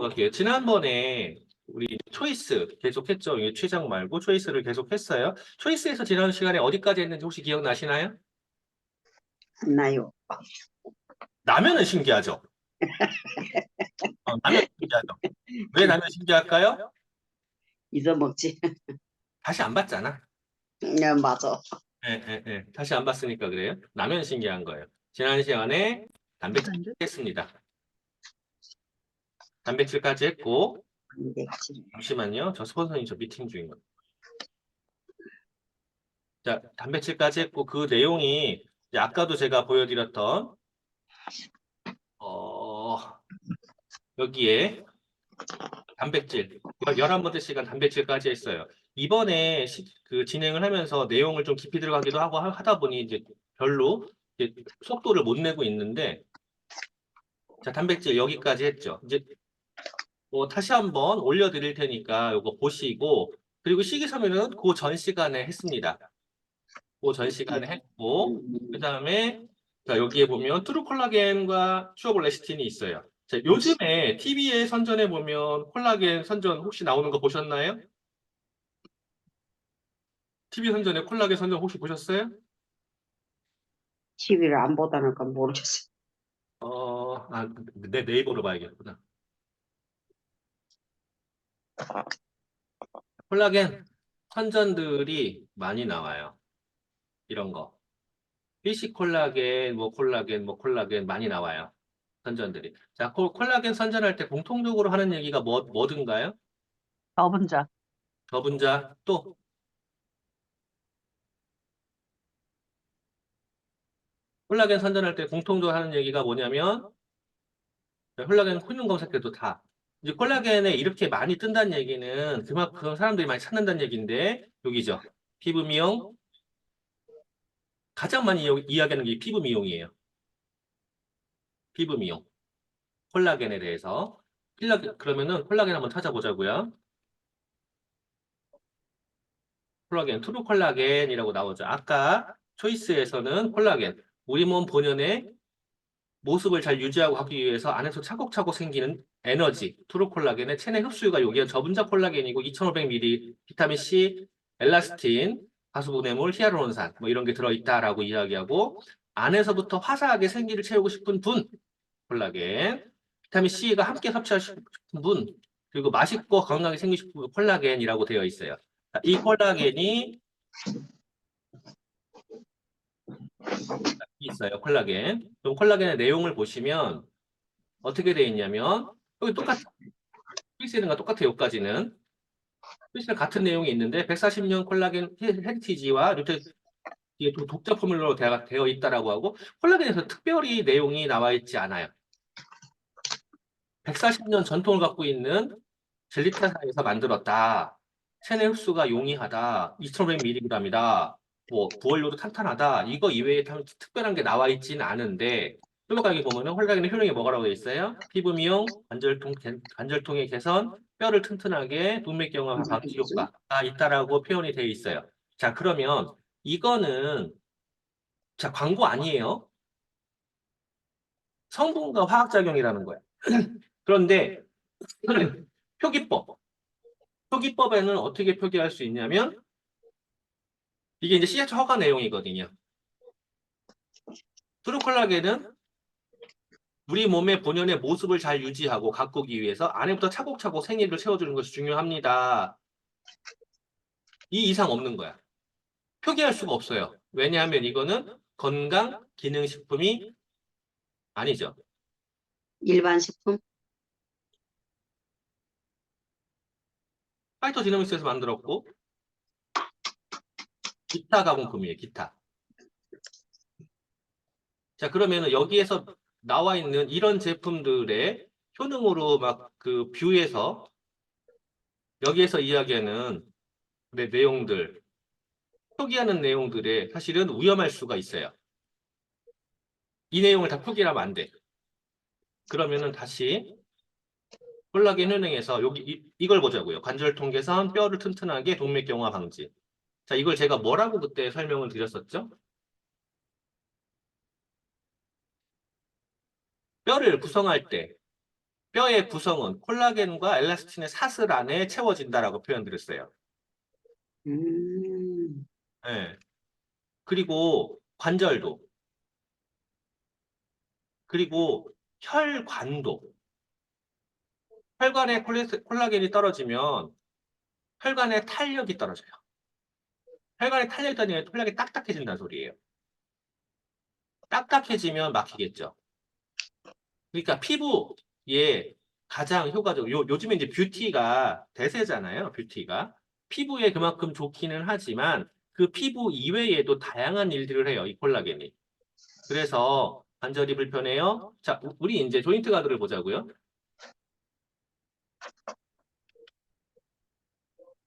오케이. 지난번에 우리 초이스 계속했죠. 이게 최장 말고 초이스를 계속했어요. 초이스에서 지난 시간에 어디까지 했는지 혹시 기억나시나요? 안 나요. 라면은 신기하죠? 라면 신기하죠? 왜 라면 신기할까요? 잊어먹지. 다시 안 봤잖아. 네, 맞아. 예, 예, 예. 다시 안 봤으니까 그래요. 라면 신기한 거예요. 지난 시간에 단백질 했습니다. 단백질까지 했고, 단백질. 잠시만요. 저 스폰서님 저 미팅 중이거든요. 자, 단백질까지 했고, 그 내용이 이제 아까도 제가 보여드렸던, 어, 여기에 단백질, 11번째 시간 단백질까지 했어요. 이번에 그 진행을 하면서 내용을 좀 깊이 들어가기도 하고 하다 보니 이제 별로 이제 속도를 못 내고 있는데, 자, 단백질 여기까지 했죠. 이제 다시 한번 올려드릴 테니까 이거 보시고, 그리고 식이섬유는 그 전 시간에 했습니다. 그 전 시간에 했고, 그 다음에 자, 여기에 보면 트루콜라겐과 추어볼레시틴이 있어요. 자, 요즘에 TV에 선전해 보면 콜라겐 선전 혹시 나오는 거 보셨나요? TV 선전에 콜라겐 선전 혹시 보셨어요? TV를 안 보다니까 모르겠어. 내 네이버로 봐야겠구나. 콜라겐 선전들이 많이 나와요. 이런 거. PC 콜라겐, 뭐 콜라겐, 뭐 콜라겐 많이 나와요. 선전들이. 자, 콜라겐 선전할 때 공통적으로 하는 얘기가 뭐든가요? 저분자. 저분자 또 콜라겐 선전할 때 공통적으로 하는 얘기가 뭐냐면 콜라겐 효능 검색해도 다. 이제 콜라겐에 이렇게 많이 뜬다는 얘기는 그만큼 사람들이 많이 찾는다는 얘기인데 여기죠. 피부 미용 가장 많이 이야기하는 게 피부 미용이에요. 피부 미용. 콜라겐에 대해서. 그러면은 콜라겐 한번 찾아보자고요. 콜라겐, 트루 콜라겐이라고 나오죠. 아까 초이스에서는 콜라겐, 우리 몸 본연의 모습을 잘 유지하고 하기 위해서 안에서 차곡차곡 생기는 에너지, 트루 콜라겐의 체내 흡수가 여기가 저분자 콜라겐이고 2500ml, 비타민 C, 엘라스틴, 가수분해물, 히아루론산 뭐 이런 게 들어있다라고 이야기하고 안에서부터 화사하게 생기를 채우고 싶은 분, 콜라겐, 비타민 C가 함께 섭취하고 싶은 분, 그리고 맛있고 건강하게 생기고 싶은 분, 콜라겐이라고 되어 있어요. 이 콜라겐이 있어요, 콜라겐. 그럼 콜라겐의 내용을 보시면 어떻게 되어 있냐면 여기 똑같아요. 필시는가 똑같아요, 여기까지는. 필시는 같은 내용이 있는데 140년 콜라겐 헤리티지와 루테 이게 독자 포뮬러로 되어 있다라고 하고 콜라겐에서 특별히 내용이 나와 있지 않아요. 140년 전통을 갖고 있는 젤리타사에서 만들었다. 체내 흡수가 용이하다. 2,500mg이다. 뭐 부원료도 탄탄하다. 이거 이외에 특별한 게 나와 있지는 않은데 표각에 보면은 콜라겐의 효능이 뭐라고 되어 있어요? 피부 미용, 관절통의 개선, 뼈를 튼튼하게 동맥경화 방지 효과가 있다라고 표현이 되어 있어요. 자, 그러면 이거는 자, 광고 아니에요. 성분과 화학작용이라는 거야. 그런데 표기법. 표기법에는 어떻게 표기할 수 있냐면 이게 이제 CH 허가 내용이거든요. 트루콜라겐은 우리 몸의 본연의 모습을 잘 유지하고 가꾸기 위해서 안에부터 차곡차곡 생리를 채워주는 것이 중요합니다. 이 이상 없는 거야. 표기할 수가 없어요. 왜냐하면 이거는 건강 기능식품이 아니죠. 일반 식품. 파이토지노믹스에서 만들었고 기타 가공품이에요. 기타. 자, 그러면은 여기에서 나와 있는 이런 제품들의 효능으로 막 그 뷰에서 여기에서 이야기하는 내용들, 표기하는 내용들에 사실은 위험할 수가 있어요. 이 내용을 다 표기하면 안 돼. 그러면은 다시 콜라겐 효능에서 여기 이걸 보자고요. 관절통 개선, 뼈를 튼튼하게 동맥경화 방지. 자, 이걸 제가 뭐라고 그때 설명을 드렸었죠? 뼈를 구성할 때 뼈의 구성은 콜라겐과 엘라스틴의 사슬 안에 채워진다라고 표현드렸어요. 예. 그리고 관절도, 그리고 혈관도. 혈관에 콜라겐이 떨어지면 혈관의 탄력이 떨어져요. 혈관에 탄력이 떨어지면 콜라겐이 딱딱해진다는 소리예요. 딱딱해지면 막히겠죠. 그러니까 피부에 가장 효과적으로, 요즘에 이제 뷰티가 대세잖아요. 뷰티가. 피부에 그만큼 좋기는 하지만 그 피부 이외에도 다양한 일들을 해요. 이 콜라겐이. 그래서 관절이 불편해요. 자, 우리 이제 조인트 가드를 보자고요.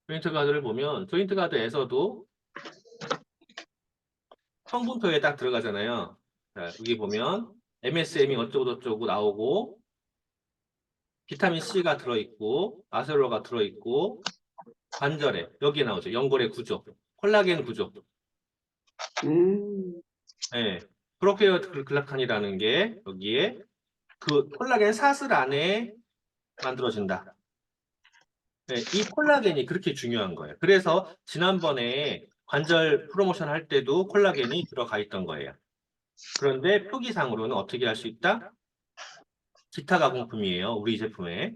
조인트 가드를 보면 조인트 가드에서도 성분표에 딱 들어가잖아요. 자, 여기 보면 MSM이 어쩌고저쩌고 나오고 비타민 C가 들어있고 아세로가 들어있고 관절에 여기 나오죠. 연골의 구조, 콜라겐 구조. 음, 네. 프로케어글루칸이라는 게 여기에 그 콜라겐 사슬 안에 만들어진다. 네, 이 콜라겐이 그렇게 중요한 거예요. 그래서 지난번에 관절 프로모션 할 때도 콜라겐이 들어가 있던 거예요. 그런데 표기상으로는 어떻게 할 수 있다? 기타 가공품이에요. 우리 제품에.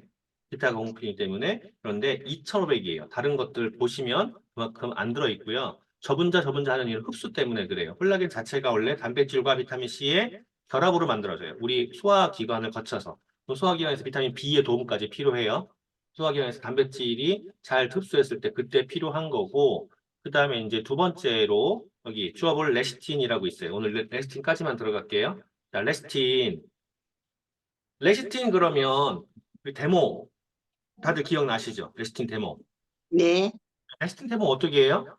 기타 가공품이기 때문에. 그런데 2,500이에요. 다른 것들 보시면 그만큼 안 들어있고요. 저분자 하는 이유는 흡수 때문에 그래요. 콜라겐 자체가 원래 단백질과 비타민 C의 결합으로 만들어져요. 우리 소화기관을 거쳐서. 또 소화기관에서 비타민 B의 도움까지 필요해요. 소화기관에서 단백질이 잘 흡수했을 때 그때 필요한 거고, 그 다음에 이제 두 번째로 여기 주어볼 레시틴이라고 있어요. 오늘 레시틴까지만 들어갈게요. 자, 레시틴 그러면 그 데모 다들 기억나시죠? 레시틴 데모. 네. 레시틴 데모 어떻게 해요?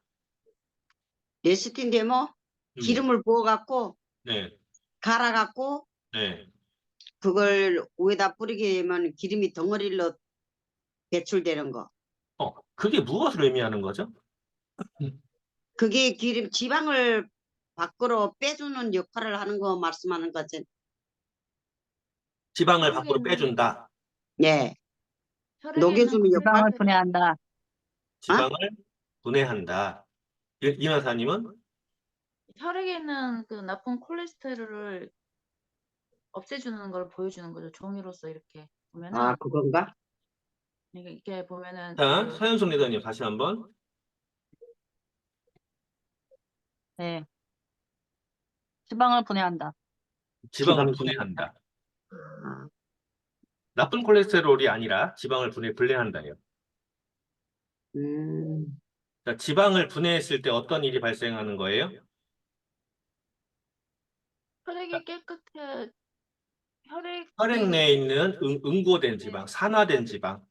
레시틴 데모 음, 기름을 부어갖고 네, 갈아갖고 네. 그걸 위에다 뿌리게 되면 기름이 덩어리로 배출되는 거. 그게 무엇을 의미하는 거죠? 음. 그게 기름 지방을 밖으로 빼주는 역할을 하는 거 말씀하는 거지. 지방을 밖으로 혈액에는 빼준다. 네. 혈액에는 녹여주는 역할. 지방을 분해한다. 어? 지방을 분해한다. 이 여사님은 혈액에는 그 나쁜 콜레스테롤을 없애주는 걸 보여주는 거죠. 종이로서 이렇게 아, 보면은 그건가? 이게 보면은 자, 그 서현숙 리더님 다시 한번 네, 지방을 분해한다. 지방을 지방. 분해한다. 아, 나쁜 콜레스테롤이 아니라 지방을 분해한다요. 음, 자, 지방을 분해했을 때 어떤 일이 발생하는 거예요? 혈액이 깨끗해 혈액 혈액이 내에 있는 응고된 지방, 산화된 지방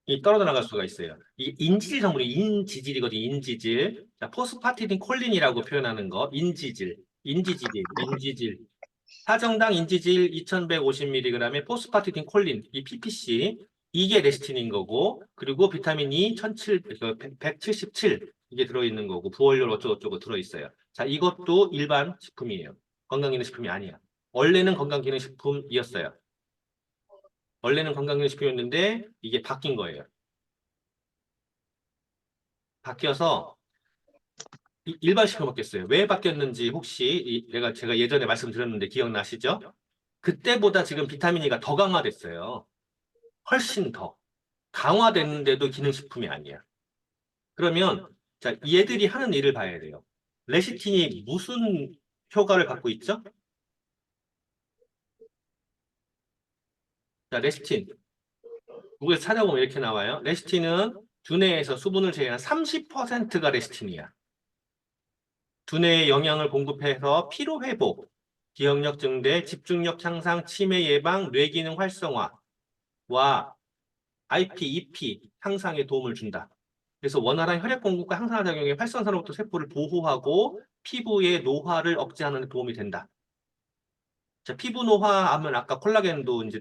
이 떨어져 나갈 수가 있어요. 이 인지질 성분이 인지질이거든요. 인지질. 자, 포스파티딘 콜린이라고 표현하는 거. 인지질. 사정당 인지질 2150mg에 포스파티딘 콜린, 이 PPC. 이게 레시틴인 거고, 그리고 비타민 E 177, 이게 들어있는 거고, 부원료 어쩌고저쩌고 들어있어요. 자, 이것도 일반 식품이에요. 건강기능식품이 아니야. 원래는 건강기능식품이었어요. 원래는 건강기능식품이었는데, 이게 바뀐 거예요. 바뀌어서 일반식으로 바뀌었어요. 왜 바뀌었는지 혹시 제가 예전에 말씀드렸는데 기억나시죠? 그때보다 지금 비타민 E가 더 강화됐어요. 훨씬 더. 강화됐는데도 기능식품이 아니야. 그러면 자, 얘들이 하는 일을 봐야 돼요. 레시틴이 무슨 효과를 갖고 있죠? 자, 레시틴. 구글에서 찾아보면 이렇게 나와요. 레시틴은 두뇌에서 수분을 제외한 30%가 레시틴이야. 두뇌에 영양을 공급해서 피로 회복, 기억력 증대, 집중력 향상, 치매 예방, 뇌기능 활성화와 IP, EP 향상에 도움을 준다. 그래서 원활한 혈액 공급과 항산화 작용에 활성산화부터 세포를 보호하고 피부의 노화를 억제하는 데 도움이 된다. 자, 피부 노화 하면 아까 콜라겐도 이제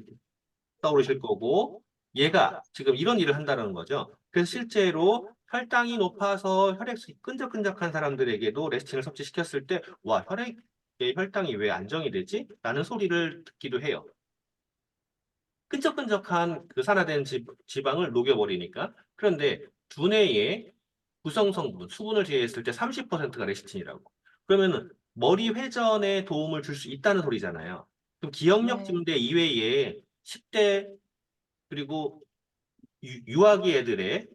떠오르실 거고 얘가 지금 이런 일을 한다는 거죠. 그래서 실제로 혈당이 높아서 혈액순이 끈적끈적한 사람들에게도 레시틴을 섭취시켰을 때 와, 혈액의 혈당이 왜 안정이 되지? 라는 소리를 듣기도 해요. 끈적끈적한 그 산화된 지방을 녹여버리니까. 그런데 두뇌의 구성 성분, 수분을 제외했을 때 30%가 레시틴이라고. 그러면은 머리 회전에 도움을 줄 수 있다는 소리잖아요. 그럼 기억력 네. 증대 이외에 10대 그리고 유아기 애들의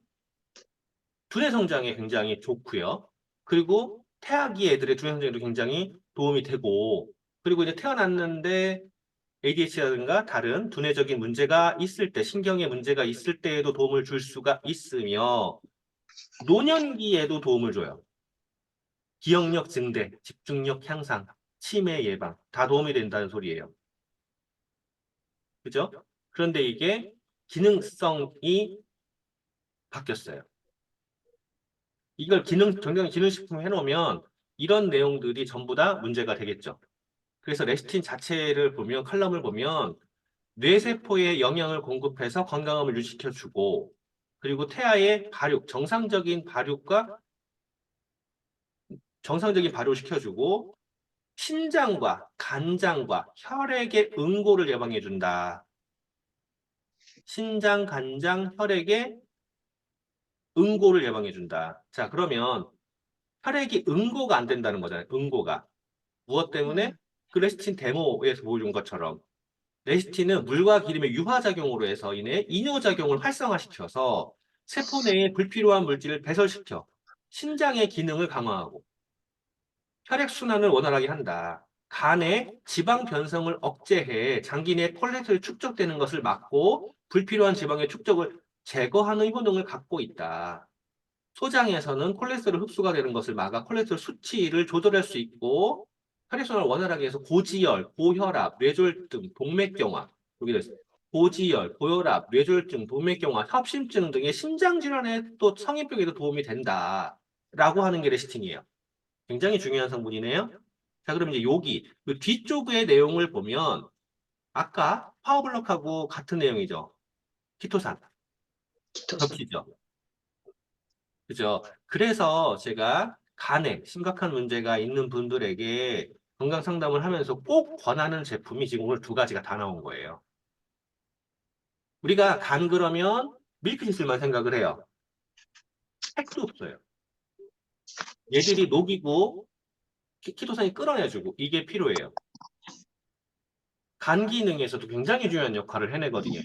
두뇌 성장에 굉장히 좋고요. 그리고 태아기 애들의 두뇌 성장에도 굉장히 도움이 되고, 그리고 이제 태어났는데 ADHD라든가 다른 두뇌적인 문제가 있을 때, 신경에 문제가 있을 때에도 도움을 줄 수가 있으며, 노년기에도 도움을 줘요. 기억력 증대, 집중력 향상, 치매 예방, 다 도움이 된다는 소리예요. 그죠? 그런데 이게 기능성이 바뀌었어요. 이걸 정당 기능식품 해놓으면 이런 내용들이 전부 다 문제가 되겠죠. 그래서 레시틴 자체를 보면, 칼럼을 보면 뇌세포에 영양을 공급해서 건강함을 유지시켜주고, 그리고 태아의 발육, 정상적인 발육을 시켜주고, 신장과 간장과 혈액의 응고를 예방해준다. 신장, 간장, 혈액의 응고를 예방해준다. 자, 그러면 혈액이 응고가 안 된다는 거잖아요. 응고가. 무엇 때문에? 그 레시틴 데모에서 보여준 것처럼 레시틴은 물과 기름의 유화작용으로 해서 인해 이뇨작용을 활성화시켜서 세포 내에 불필요한 물질을 배설시켜 신장의 기능을 강화하고 혈액순환을 원활하게 한다. 간에 지방 변성을 억제해 장기 내 콜레스테롤이 축적되는 것을 막고 불필요한 지방의 축적을 제거하는 효능을 갖고 있다. 소장에서는 콜레스테롤 흡수가 되는 것을 막아 콜레스테롤 수치를 조절할 수 있고 혈액순환을 원활하게 해서 고지혈, 고혈압, 뇌졸중, 동맥경화 여기도 있어요. 고지혈, 고혈압, 뇌졸중, 동맥경화, 협심증 등의 심장질환에 또 성인병에도 도움이 된다라고 하는 게 레시틴이에요. 굉장히 중요한 성분이네요. 자, 그럼 이제 여기 그 뒤쪽의 내용을 보면 아까 파워블록하고 같은 내용이죠. 키토산 기토산. 겹치죠. 그죠? 그래서 제가 간에 심각한 문제가 있는 분들에게 건강 상담을 하면서 꼭 권하는 제품이 지금 오늘 두 가지가 다 나온 거예요. 우리가 간 그러면 밀크시슬만 생각을 해요. 핵도 없어요. 얘들이 녹이고 키토산이 끌어내주고 이게 필요해요. 간 기능에서도 굉장히 중요한 역할을 해내거든요.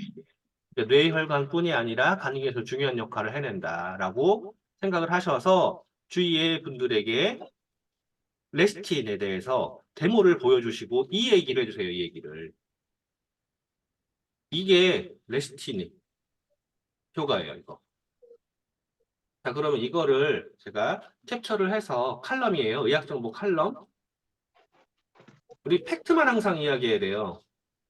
그러니까 뇌혈관뿐이 아니라 간 기능에서 중요한 역할을 해낸다라고 생각을 하셔서 주위의 분들에게 레시틴에 대해서 데모를 보여주시고 이 얘기를 해주세요. 이 얘기를. 이게 레시틴 효과예요. 이거. 자, 그러면 이거를 제가 캡처를 해서 칼럼이에요. 의학정보 칼럼. 우리 팩트만 항상 이야기해야 돼요.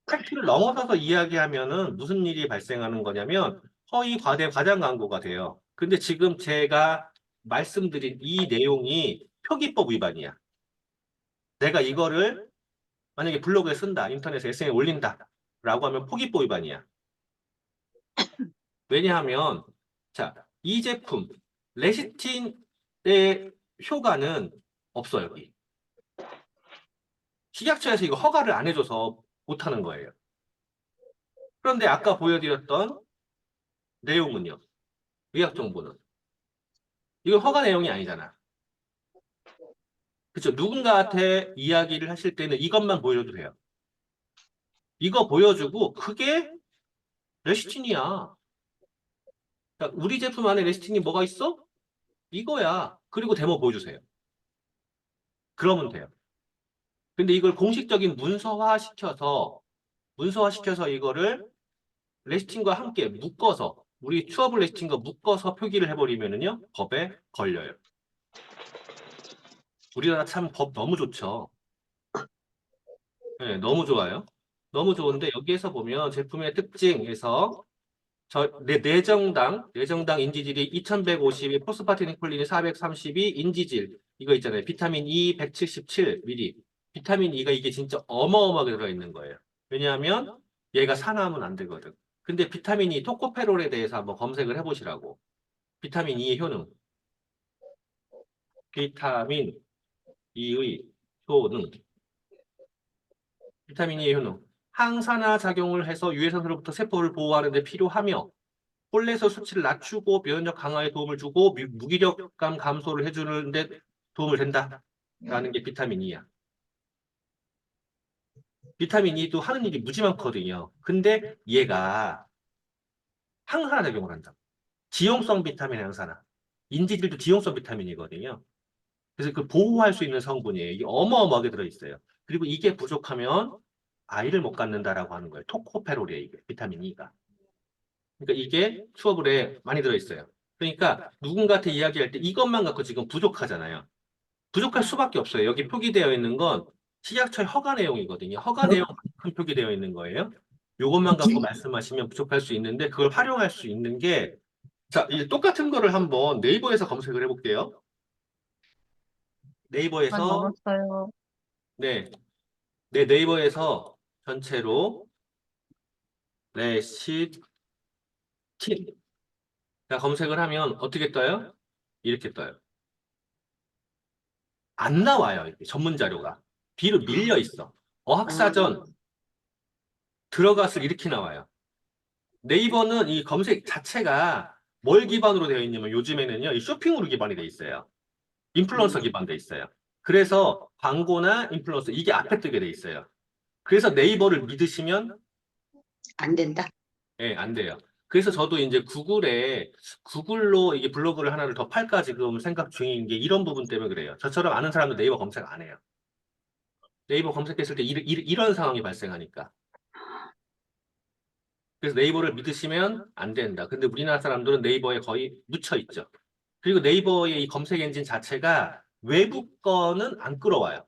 팩트를 넘어서서 이야기하면은 무슨 일이 발생하는 거냐면 허위, 과대, 과장 광고가 돼요. 근데 지금 제가 말씀드린 이 내용이 표기법 위반이야. 내가 이거를 만약에 블로그에 쓴다, 인터넷에 SNS에 올린다, 라고 하면 포기법 위반이야. 왜냐하면, 자, 이 제품, 레시틴의 효과는 없어요, 여기. 식약처에서 이거 허가를 안 해줘서 못하는 거예요. 그런데 아까 보여드렸던 내용은요, 의학 정보는. 이건 허가 내용이 아니잖아. 그렇죠? 누군가한테 이야기를 하실 때는 이것만 보여줘도 돼요. 이거 보여주고, 그게 레시틴이야. 자, 우리 제품 안에 레시틴이 뭐가 있어? 이거야. 그리고 데모 보여주세요. 그러면 돼요. 근데 이걸 공식적인 문서화시켜서 이거를 레시팅과 함께 묶어서, 우리 추어블 레시팅과 묶어서 표기를 해버리면은요, 법에 걸려요. 우리나라 참 법 너무 좋죠. 네, 너무 좋아요. 너무 좋은데 여기에서 보면 제품의 특징에서 내정당 인지질이 2152, 포스파티딘콜린이 432, 인지질 이거 있잖아요. 비타민 E 177mg. 비타민 E가 이게 진짜 어마어마하게 들어있는 거예요. 왜냐하면 얘가 산화하면 안 되거든. 근데 비타민 E 토코페롤에 대해서 한번 검색을 해보시라고. 비타민 E의 효능. 비타민 E의 효능. 비타민 E의 효능. 항산화 작용을 해서 유해산소로부터 세포를 보호하는 데 필요하며 콜레스테롤 수치를 낮추고 면역 강화에 도움을 주고 무기력감 감소를 해주는 데 도움을 된다라는 게 비타민 E야. 비타민 E도 하는 일이 무지 많거든요. 근데 얘가 항산화 작용을 한다. 지용성 비타민 항산화. 인지질도 지용성 비타민이거든요. 그래서 그 보호할 수 있는 성분이에요. 이게 어마어마하게 들어있어요. 그리고 이게 부족하면 아이를 못 갖는다라고 하는 거예요. 토코페롤이에요, 이게 비타민 E가. 그러니까 이게 수업을에 많이 들어있어요. 그러니까 누군가한테 이야기할 때 이것만 갖고 지금 부족하잖아요. 부족할 수밖에 없어요. 여기 표기되어 있는 건 식약처의 허가 내용이거든요. 허가 내용만큼 표기되어 있는 거예요. 요것만 갖고 말씀하시면 부족할 수 있는데 그걸 활용할 수 있는 게 자, 이 똑같은 거를 한번 네이버에서 검색을 해볼게요. 네이버에서 넘었어요. 네, 네이버에서 전체로 레시틴 자, 검색을 하면 어떻게 떠요? 이렇게 떠요. 안 나와요. 이게 전문 자료가. 뒤로 밀려 있어. 어학사전 들어갔을 이렇게 나와요. 네이버는 이 검색 자체가 뭘 기반으로 되어 있냐면 요즘에는요, 이 쇼핑으로 기반이 되어 있어요. 인플루언서 기반돼 있어요. 그래서 광고나 인플루언서 이게 앞에 뜨게 돼 있어요. 그래서 네이버를 믿으시면 안 된다. 예, 안 돼요. 그래서 저도 이제 구글로 이게 블로그를 하나를 더 팔까 지금 생각 중인 게 이런 부분 때문에 그래요. 저처럼 아는 사람도 네이버 검색 안 해요. 네이버 검색했을 때 이런 상황이 발생하니까. 그래서 네이버를 믿으시면 안 된다. 근데 우리나라 사람들은 네이버에 거의 묻혀 있죠. 그리고 네이버의 이 검색 엔진 자체가 외부 거는 안 끌어와요.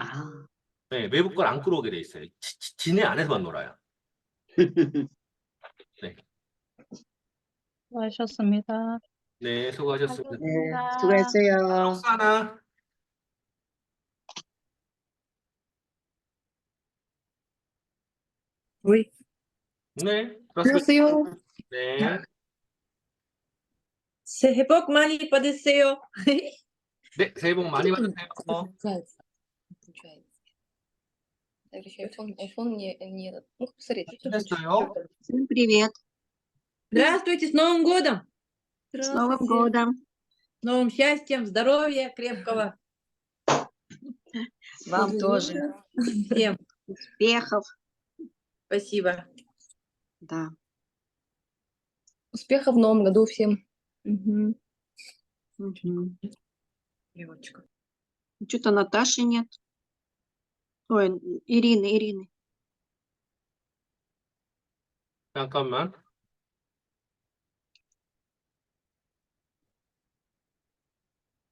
아. 네, 외부 걸 안 끌어오게 돼 있어요. 지네 안에서만 놀아요. 네, 수고하셨습니다. 네, 수고하셨습니다. 네, 수고하셨습니다. 수고했어요. 록사나. Oui. 네, 그렇습니다. 안녕하세요. 네, 새해 복 많이 받으세요. 네, 새해 복 많이 받으세요. Получается. Так, еще iPhone не этот. Ну, посмотрите. 됐어요. Всем привет. Здравствуйте, с Новым годом! С Новым Здравствуйте. годом. С новым счастьем, здоровья крепкого. Вам тоже. Всем Успехов. спасибо. Да. Успехов в новом году всем. Мгм. Мгм. Девочка. Что-то Наташи нет. Ой, Ирины. 잠깐만.